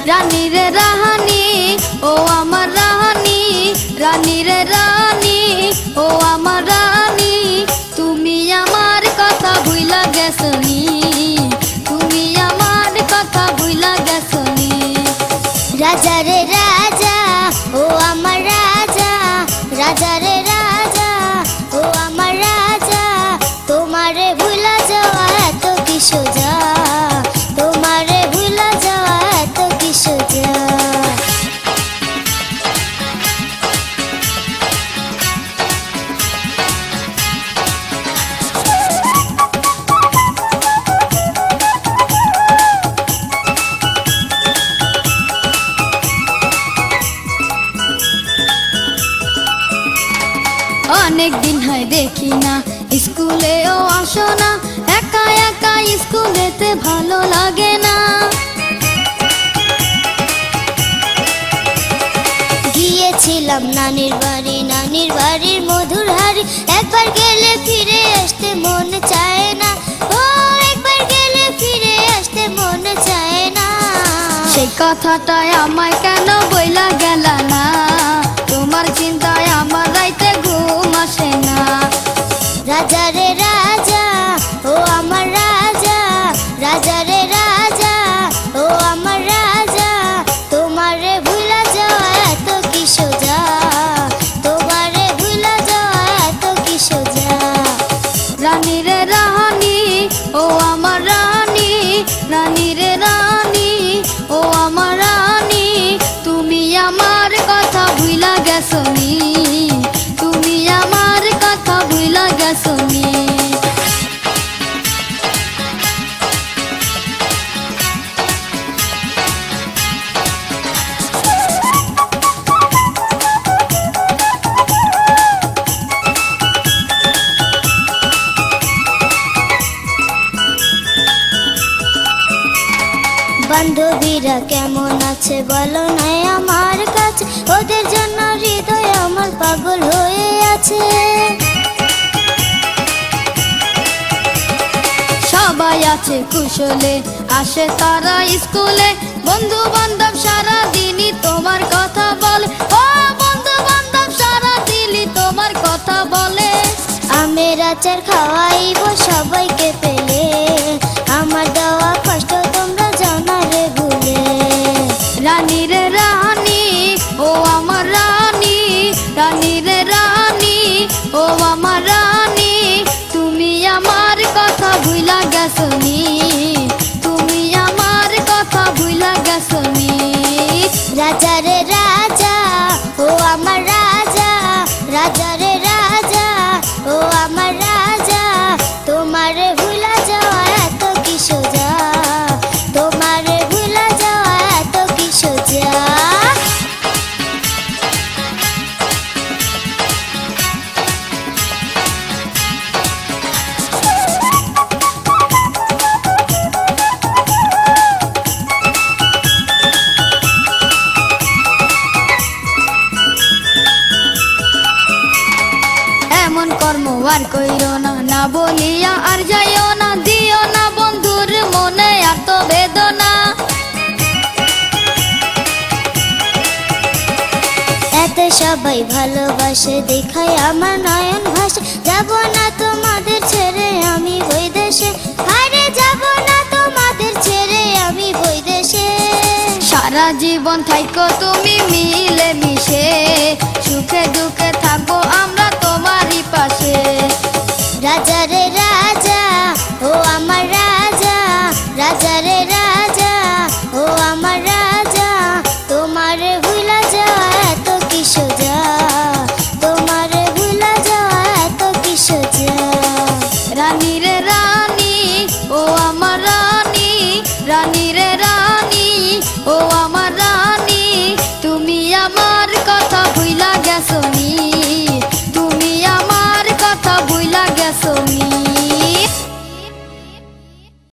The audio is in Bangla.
রানী রে রানী ও আমার রানী, রানী রে রানী ও আমার রানী, তুমি আমার কথা ভুইলা গেছনি, তুমি আমার কথা ভুইলা গেছনি। রাজা রে রাজা ও আমার রাজা, রাজা রে রাজা ও আমার রাজা, তোমারে ভুলা যাওয়া এত কি সোজা, তোমারে ভুলা যাওয়া এত কি সোজা। অনেক দিন হয় দেখি না, স্কুলেও আসো না, একা একা স্কুলেতে ভালো লাগে না। গিয়েছিলাম নানির বাড়ি, নানির বাড়ির মধুর হাড়ি, একবার গেলে ফিরে আসতে মন চায় না, ও একবার গেলে ফিরে আসতে মন চায় না। সেই কথাটাই আমায় কেন বইলা গেলা না, তোমার চিন্তায় আমার রাইতে ঘুম আসে না। রাজা রে রাজা ও আমার রাজা, রাজা রে রাজা ও আমার রাজা, তোমারে ভুলা যাওয়া এত কি সোজা, তোমারে ভুলা যাওয়া এত কি সোজা। রানী রে রানী ও আমার রানী, রানী রে রানী ও আমার রানী, তুমি আমার কথা ভুইলা গেছনি, তুমি আমার কথা ভুইলা গেছনি। বান্ধবীরা কেমন আছে বলো না আমার কাছে, ওদের জন্য হৃদয় আমার পাগল হয়ে আছে। সবাই আছে কুশলে, আসে তারা স্কুলে, বন্ধু বান্ধব সারা দিনই তোমার কথা বলে, ও বন্ধু বান্ধব সারা দিনই তোমার কথা বলে। আমের আচার খাওয়াইব সবাইকে পেলে, আমার দেওয়া কষ্ট তোমরা যাও না রে ভুলে। রানী রে রানী ও আমার রানী, রানী রে রানী ও আমার রানী, তুমি আমার কথা ভুইলা গেছনি, তুমি আমার কথা ভুইলা গেছনি। রাজা রে রাজা ও আমার রাজা, রাজা রে রাজা ও আমার রাজা, তোমারে ভুলা যাওয়া এত কি সোজা, তোমারে ভুলা যাওয়া এত কি সোজা। এমন কর্ম আর কইরো না, না বলিয়া আর যাইও না, দিও না বন্ধুর মনে এত বেদনা। এত সবাই ভালোবাসে দেখায় আমার নয়ন ভাসে, যাব না তোমাদের ছেড়ে আমি বৈদেশে, আরে যাব না তোমাদের ছেড়ে আমি বৈদেশে। সারা জীবন থাইকো তুমি মিলে মিশে,